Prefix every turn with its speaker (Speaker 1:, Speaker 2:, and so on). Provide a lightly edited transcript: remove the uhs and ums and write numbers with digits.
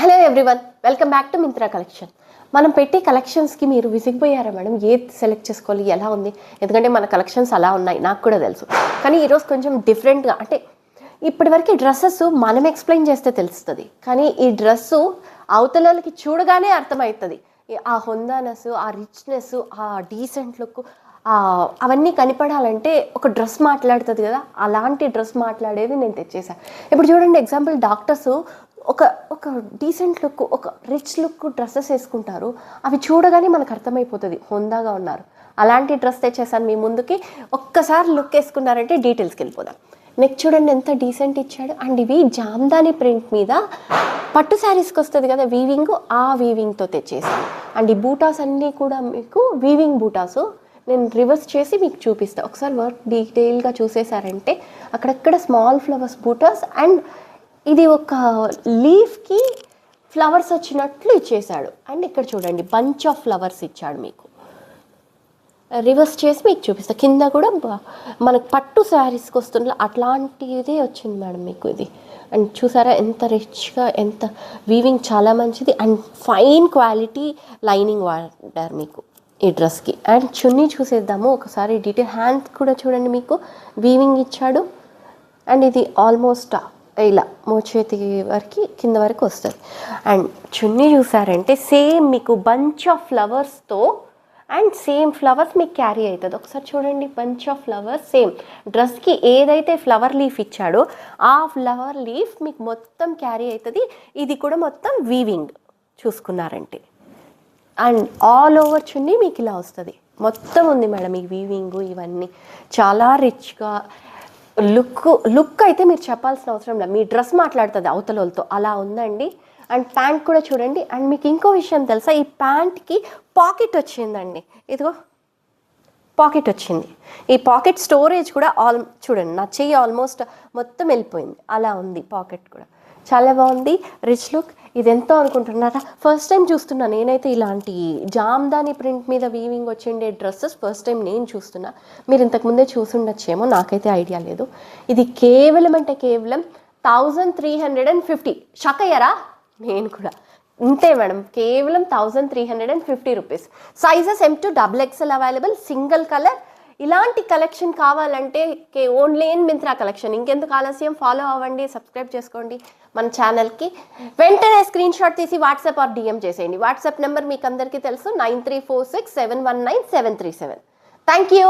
Speaker 1: Hello everyone, welcome back to Myntra collection. మనం పెట్టే కలెక్షన్స్కి మీరు విసిగిపోయారా మేడం? ఏది సెలెక్ట్ చేసుకోవాలి, ఎలా ఉంది? ఎందుకంటే మన కలెక్షన్స్ అలా ఉన్నాయి, నాకు కూడా తెలుసు. కానీ ఈరోజు కొంచెం డిఫరెంట్గా, అంటే ఇప్పటివరకు డ్రెస్సెస్ మనం ఎక్స్ప్లెయిన్ చేస్తే తెలుస్తుంది, కానీ ఈ డ్రెస్సు అవతలకి చూడగానే అర్థమవుతుంది. ఆ హొందానెస్, ఆ రిచ్నెస్, ఆ డీసెంట్ లుక్, అవన్నీ కనిపడాలంటే ఒక డ్రెస్ మాట్లాడుతుంది కదా, అలాంటి డ్రెస్ మాట్లాడేది నేను తెచ్చేసాను. ఇప్పుడు చూడండి, ఎగ్జాంపుల్ డాక్టర్స్ ఒక ఒక డీసెంట్ లుక్, ఒక రిచ్ లుక్ డ్రెస్సెస్ వేసుకుంటారు. అవి చూడగానే మనకు అర్థమైపోతుంది హొందాగా ఉన్నారు. అలాంటి డ్రెస్ తెచ్చేసాను మీ ముందుకి. ఒక్కసారి లుక్ వేసుకున్నారంటే డీటెయిల్స్కి వెళ్ళిపోదాం. నెక్ చూడండి ఎంత డీసెంట్ ఇచ్చాడు. అండ్ ఇవి జామ్దాని ప్రింట్ మీద పట్టు శారీస్కి వస్తుంది కదా వీవింగ్, ఆ వీవింగ్తో తెచ్చేసాను. అండ్ ఈ బూటాస్ అన్నీ కూడా మీకు వీవింగ్ బూటాసు. నేను రివర్స్ చేసి మీకు చూపిస్తాను. ఒకసారి వర్క్ డీటెయిల్గా చూసేసారంటే అక్కడక్కడ స్మాల్ ఫ్లవర్స్ బూటాస్, అండ్ ఇది ఒక లీఫ్కి ఫ్లవర్స్ వచ్చినట్లు ఇచ్చేసాడు. అండ్ ఇక్కడ చూడండి బంచ్ ఆఫ్ ఫ్లవర్స్ ఇచ్చాడు మీకు. రివర్స్ చేసి మీకు చూపిస్తాను. కింద కూడా మనకు పట్టు శారీస్కి వస్తున్న అట్లాంటిదే వచ్చింది మేడం మీకు ఇది. అండ్ చూసారా ఎంత రిచ్గా, ఎంత వీవింగ్ చాలా మంచిది. అండ్ ఫైన్ క్వాలిటీ లైనింగ్ వాడారు మీకు ఈ డ్రెస్కి. అండ్ చున్నీ చూసేద్దాము ఒకసారి డీటెయిల్. హ్యాండ్స్ కూడా చూడండి మీకు వీవింగ్ ఇచ్చాడు. అండ్ ఇది ఆల్మోస్ట్ ఇలా మోచేతి వరకు కింద వరకు వస్తుంది. అండ్ చున్నీ చూసారంటే సేమ్ మీకు బంచ్ ఆఫ్ ఫ్లవర్స్తో, అండ్ సేమ్ ఫ్లవర్స్ మీకు క్యారీ అవుతుంది. ఒకసారి చూడండి, బంచ్ ఆఫ్ ఫ్లవర్స్ సేమ్ డ్రెస్కి ఏదైతే ఫ్లవర్ లీఫ్ ఇచ్చాడో ఆ ఫ్లవర్ లీఫ్ మీకు మొత్తం క్యారీ అవుతుంది. ఇది కూడా మొత్తం వీవింగ్ చూసుకున్నారంటే. అండ్ ఆల్ ఓవర్ చున్నీ మీకు ఇలా వస్తుంది. మొత్తం ఉంది మేడం ఈ వీవింగ్, ఇవన్నీ చాలా రిచ్గా. లుక్ అయితే మీరు చెప్పాల్సిన అవసరం లేదు, మీ డ్రెస్ మాట్లాడుతుంది అవతలతో, అలా ఉందండి. అండ్ ప్యాంట్ కూడా చూడండి. అండ్ మీకు ఇంకో విషయం తెలుసా, ఈ ప్యాంట్కి పాకెట్ వచ్చిందండి. ఇదిగో పాకెట్ వచ్చింది. ఈ పాకెట్ స్టోరేజ్ కూడా చూడండి, నా చెయ్యి ఆల్మోస్ట్ మొత్తం వెళ్ళిపోయింది, అలా ఉంది పాకెట్ కూడా. చాలా బాగుంది, రిచ్ లుక్. ఇది ఎంతో అనుకుంటున్నారా? ఫస్ట్ టైం చూస్తున్నా నేనైతే ఇలాంటి జామ్దాని ప్రింట్ మీద వీవింగ్ వచ్చిండే డ్రెస్సెస్ ఫస్ట్ టైం నేను చూస్తున్నా. మీరు ఇంతకుముందే చూసుండొచ్చేమో, నాకైతే ఐడియా లేదు. ఇది కేవలం అంటే కేవలం 1350. షాక్ అయ్యారా? నేను కూడా ఇంతే మేడం, కేవలం 1350 rupees. Sizes M2 XXL available, single colour. ఇలాంటి కలెక్షన్ కావాలంటే ఓన్లీ ఇన్ మింత్రా కలెక్షన్. ఇంకెందుకు ఆలస్యం, ఫాలో అవ్వండి, సబ్స్క్రైబ్ చేసుకోండి మన ఛానల్కి. వెంటనే స్క్రీన్ షాట్ తీసి వాట్సాప్ ఆర్ DM చేసేయండి. వాట్సాప్ నెంబర్ మీకు అందరికీ తెలుసు, 9346719737. Thank you.